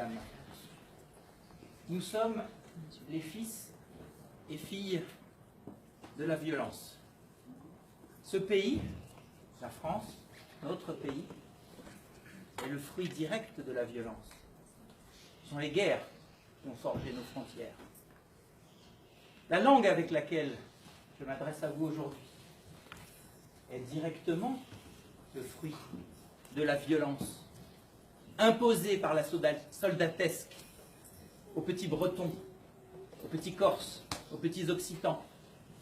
dames, nous sommes les fils et filles de la violence. Ce pays, la France, notre pays, est le fruit direct de la violence. Ce sont les guerres qui ont forgé nos frontières. La langue avec laquelle je m'adresse à vous aujourd'hui est directement le fruit de la violence imposée par la soldatesque aux petits Bretons, aux petits Corses, aux petits Occitans,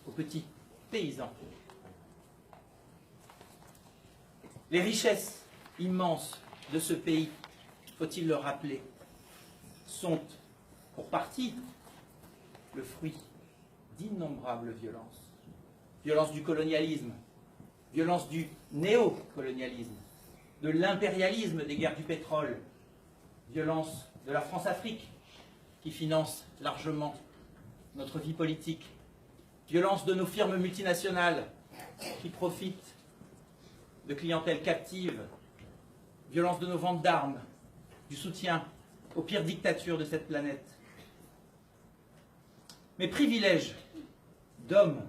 aux petits paysans. Les richesses immenses de ce pays, faut-il le rappeler, sont pour partie le fruit d'innombrables violences. Violence du colonialisme, violence du néocolonialisme, de l'impérialisme des guerres du pétrole, violence de la France-Afrique qui finance largement notre vie politique, violence de nos firmes multinationales qui profitent de clientèle captive, violence de nos ventes d'armes, du soutien aux pires dictatures de cette planète. Mes privilèges d'hommes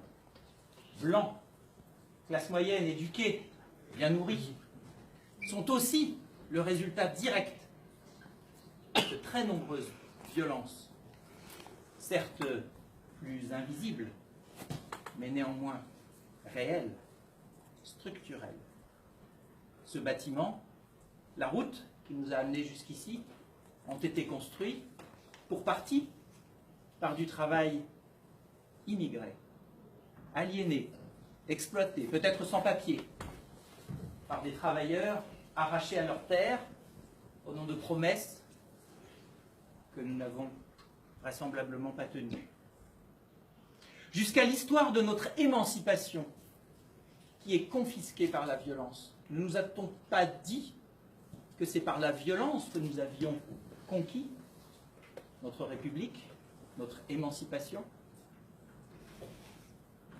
blancs, classe moyenne, éduquée, bien nourrie, sont aussi le résultat direct de très nombreuses violences, certes plus invisibles, mais néanmoins réelles, structurelles. Ce bâtiment, la route qui nous a amenés jusqu'ici, ont été construits pour partie par du travail immigré, aliéné, exploité, peut-être sans papier, par des travailleurs arrachés à leurs terres au nom de promesses que nous n'avons vraisemblablement pas tenues. Jusqu'à l'histoire de notre émancipation, qui est confisquée par la violence. Ne nous a-t-on pas dit que c'est par la violence que nous avions conquis notre République, notre émancipation?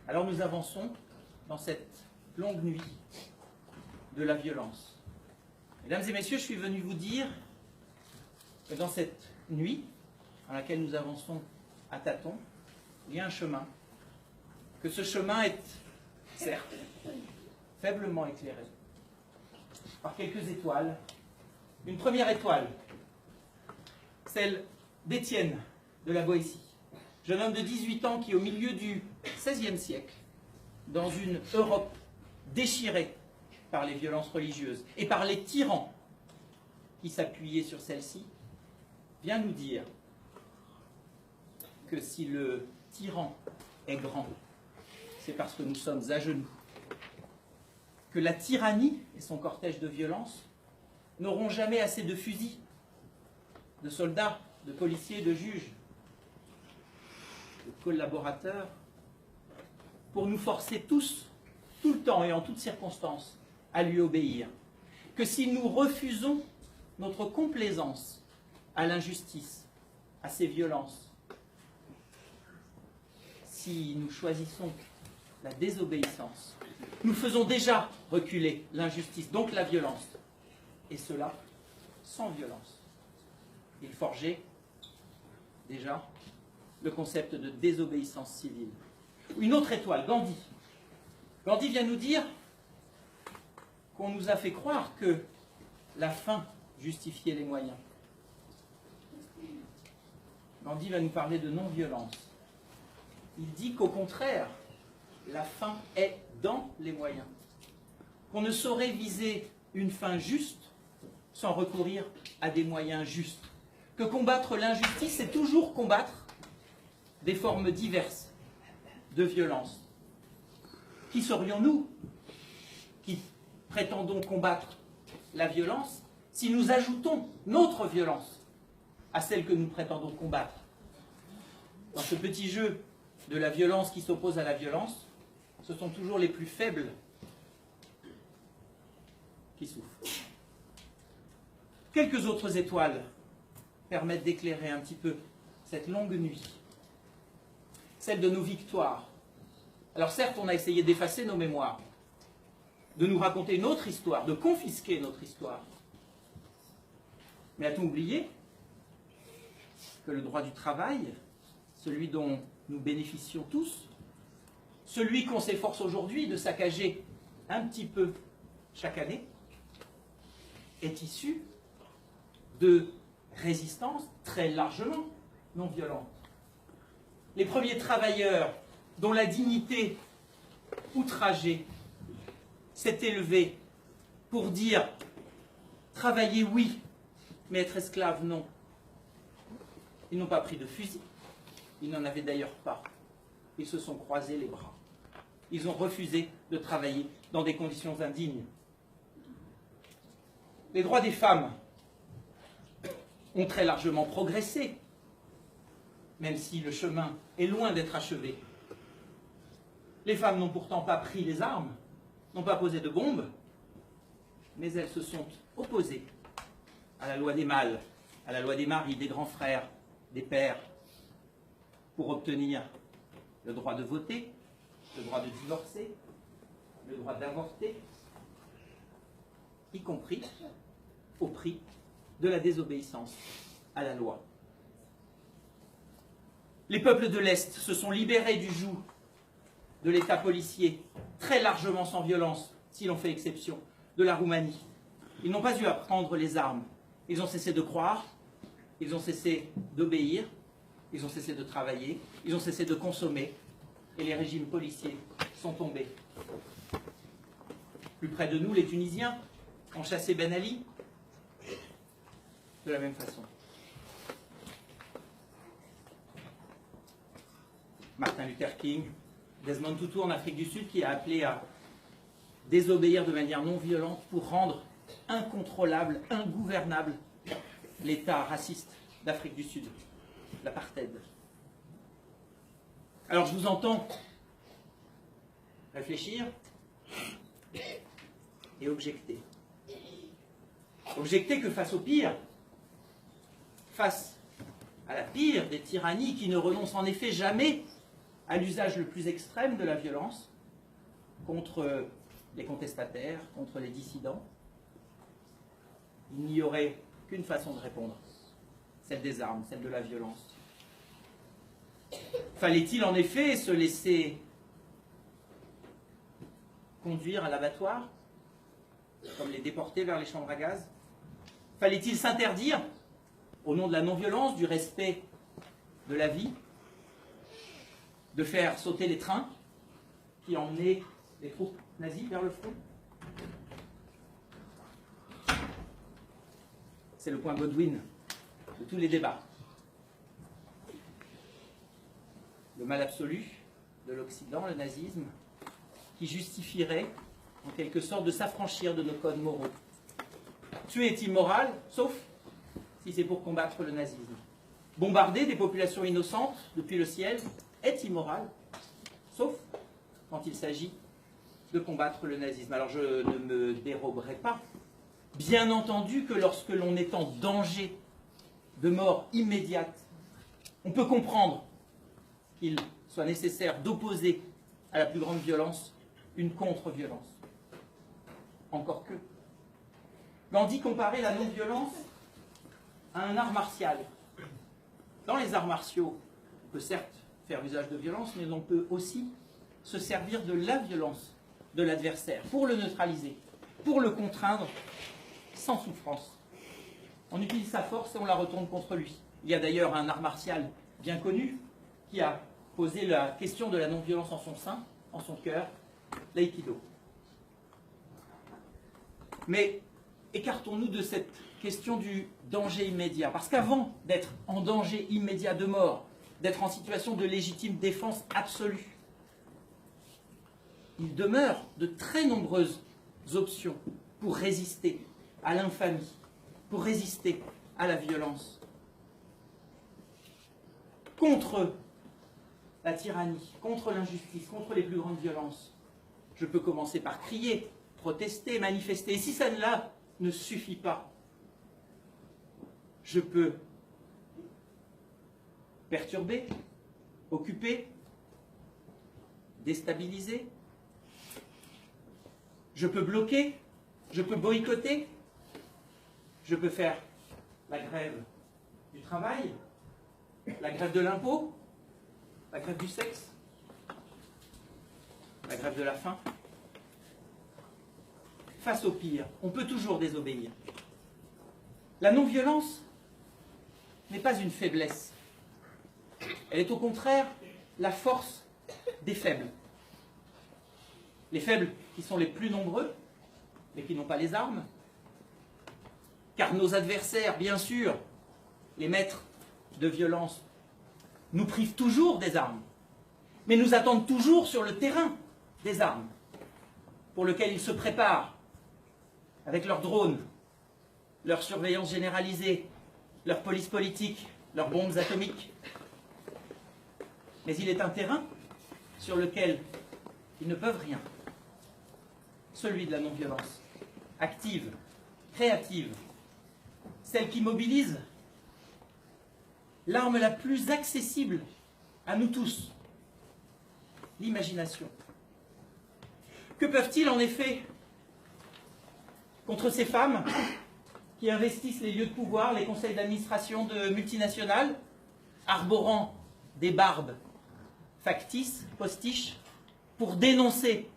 Alors nous avançons dans cette longue nuit de la violence. Mesdames et messieurs, je suis venu vous dire que dans cette nuit, dans laquelle nous avançons à tâtons, il y a un chemin, que ce chemin est, certes, faiblement éclairé par quelques étoiles. Une première étoile, celle d'Étienne de la Boétie, jeune homme de 18 ans qui, au milieu du XVIe siècle, dans une Europe déchirée par les violences religieuses et par les tyrans qui s'appuyaient sur celles-ci, vient nous dire que si le tyran est grand, c'est parce que nous sommes à genoux, que la tyrannie et son cortège de violence n'auront jamais assez de fusils, de soldats, de policiers, de juges, de collaborateurs, pour nous forcer tous, tout le temps et en toutes circonstances, à lui obéir. Que si nous refusons notre complaisance à l'injustice, à ces violences, si nous choisissons la désobéissance, nous faisons déjà reculer l'injustice, donc la violence, et cela sans violence. Il forgeait déjà le concept de désobéissance civile. Une autre étoile, Gandhi. Gandhi vient nous dire qu'on nous a fait croire que la fin justifiait les moyens. Gandhi va nous parler de non-violence. Il dit qu'au contraire, la fin est dans les moyens. Qu'on ne saurait viser une fin juste sans recourir à des moyens justes. Que combattre l'injustice, c'est toujours combattre des formes diverses de violence. Qui serions-nous qui prétendons combattre la violence si nous ajoutons notre violence à celle que nous prétendons combattre? Dans ce petit jeu de la violence qui s'oppose à la violence, ce sont toujours les plus faibles qui souffrent. Quelques autres étoiles permettent d'éclairer un petit peu cette longue nuit, celle de nos victoires. Alors certes, on a essayé d'effacer nos mémoires, de nous raconter notre histoire, de confisquer notre histoire. Mais a-t-on oublié que le droit du travail, celui dont nous bénéficions tous, celui qu'on s'efforce aujourd'hui de saccager un petit peu chaque année, est issu de résistances très largement non violentes. Les premiers travailleurs dont la dignité outragée s'est élevée pour dire « travailler oui, mais être esclave non ». Ils n'ont pas pris de fusil, ils n'en avaient d'ailleurs pas. Ils se sont croisés les bras. Ils ont refusé de travailler dans des conditions indignes. Les droits des femmes ont très largement progressé, même si le chemin est loin d'être achevé. Les femmes n'ont pourtant pas pris les armes, n'ont pas posé de bombes, mais elles se sont opposées à la loi des mâles, à la loi des maris, des grands frères, des pères, pour obtenir le droit de voter, le droit de divorcer, le droit d'avorter, y compris au prix de la désobéissance à la loi. Les peuples de l'Est se sont libérés du joug de l'État policier, très largement sans violence, si l'on fait exception, de la Roumanie. Ils n'ont pas eu à prendre les armes. Ils ont cessé de croire, ils ont cessé d'obéir, ils ont cessé de travailler, ils ont cessé de consommer, et les régimes policiers sont tombés. Plus près de nous, les Tunisiens ont chassé Ben Ali de la même façon. Martin Luther King, Desmond Tutu en Afrique du Sud, qui a appelé à désobéir de manière non violente pour rendre incontrôlable, ingouvernable l'État raciste d'Afrique du Sud, l'apartheid. Alors je vous entends réfléchir et objecter. Objecter que face au pire, face à la pire des tyrannies qui ne renoncent en effet jamais à l'usage le plus extrême de la violence contre les contestataires, contre les dissidents, il n'y aurait qu'une façon de répondre, celle des armes, celle de la violence. Fallait-il en effet se laisser conduire à l'abattoir, comme les déportés vers les chambres à gaz? Fallait-il s'interdire, au nom de la non-violence, du respect de la vie, de faire sauter les trains qui emmenaient les troupes nazies vers le front? C'est le point Godwin de tous les débats. Le mal absolu de l'Occident, le nazisme, qui justifierait en quelque sorte de s'affranchir de nos codes moraux. Tuer est immoral, sauf si c'est pour combattre le nazisme. Bombarder des populations innocentes depuis le ciel est immoral, sauf quand il s'agit de combattre le nazisme. Alors je ne me déroberai pas. Bien entendu que lorsque l'on est en danger de mort immédiate, on peut comprendre qu'il soit nécessaire d'opposer à la plus grande violence une contre-violence. Encore que. Gandhi comparait la non-violence à un art martial. Dans les arts martiaux, on peut certes faire usage de violence, mais on peut aussi se servir de la violence de l'adversaire pour le neutraliser, pour le contraindre sans souffrance. On utilise sa force et on la retourne contre lui. Il y a d'ailleurs un art martial bien connu qui a posé la question de la non-violence en son sein, en son cœur, l'aïkido. Mais écartons-nous de cette question du danger immédiat, parce qu'avant d'être en danger immédiat de mort, d'être en situation de légitime défense absolue, il demeure de très nombreuses options pour résister à l'infamie, pour résister à la violence. Contre la tyrannie, contre l'injustice, contre les plus grandes violences, je peux commencer par crier, protester, manifester. Et si cela ne suffit pas, je peux perturber, occuper, déstabiliser. Je peux bloquer, je peux boycotter, je peux faire la grève du travail, La grève de l'impôt, la grève du sexe, la grève de la faim. Face au pire, on peut toujours désobéir. La non-violence n'est pas une faiblesse. Elle est au contraire la force des faibles. Les faibles qui sont les plus nombreux, mais qui n'ont pas les armes. Car nos adversaires, bien sûr, les maîtres de violence, nous privent toujours des armes, mais nous attendent toujours sur le terrain des armes, pour lequel ils se préparent avec leurs drones, leur surveillance généralisée, leur police politique, leurs bombes atomiques. Mais il est un terrain sur lequel ils ne peuvent rien. Celui de la non-violence, active, créative, celle qui mobilise l'arme la plus accessible à nous tous, l'imagination. Que peuvent-ils en effet contre ces femmes qui investissent les lieux de pouvoir, les conseils d'administration de multinationales, arborant des barbes factices, postiches, pour dénoncer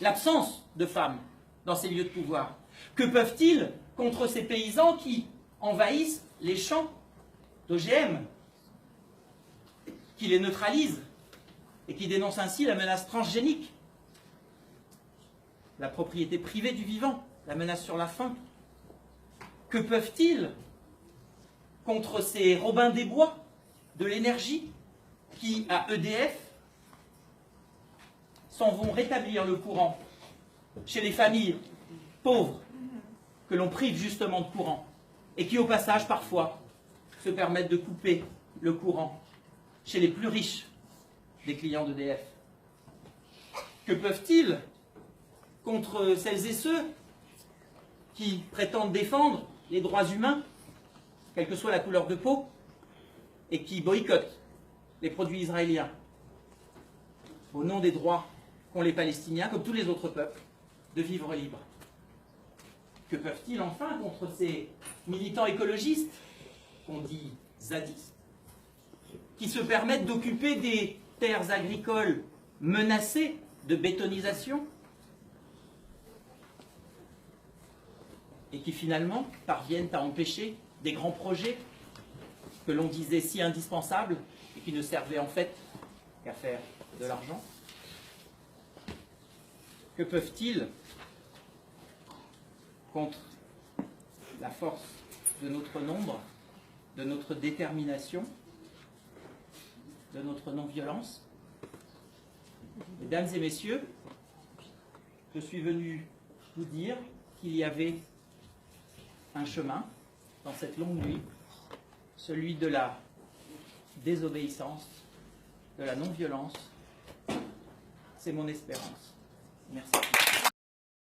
l'absence de femmes dans ces lieux de pouvoir? Que peuvent-ils contre ces paysans qui envahissent les champs d'OGM, qui les neutralisent et qui dénoncent ainsi la menace transgénique, la propriété privée du vivant, la menace sur la faim? Que peuvent-ils contre ces Robins des Bois de l'énergie qui, à EDF, s'en vont rétablir le courant chez les familles pauvres que l'on prive justement de courant et qui, au passage, parfois, se permettent de couper le courant chez les plus riches des clients d'EDF? Que peuvent-ils contre celles et ceux qui prétendent défendre les droits humains, quelle que soit la couleur de peau, et qui boycottent les produits israéliens au nom des droits qu'ont les Palestiniens, comme tous les autres peuples, de vivre libres? Que peuvent-ils enfin contre ces militants écologistes, qu'on dit zadistes, qui se permettent d'occuper des terres agricoles menacées de bétonisation et qui finalement parviennent à empêcher des grands projets que l'on disait si indispensables et qui ne servaient en fait qu'à faire de l'argent? Que peuvent-ils contre la force de notre nombre, de notre détermination, de notre non-violence? Mesdames et messieurs, je suis venu vous dire qu'il y avait un chemin dans cette longue nuit, celui de la désobéissance, de la non-violence. C'est mon espérance. Merci.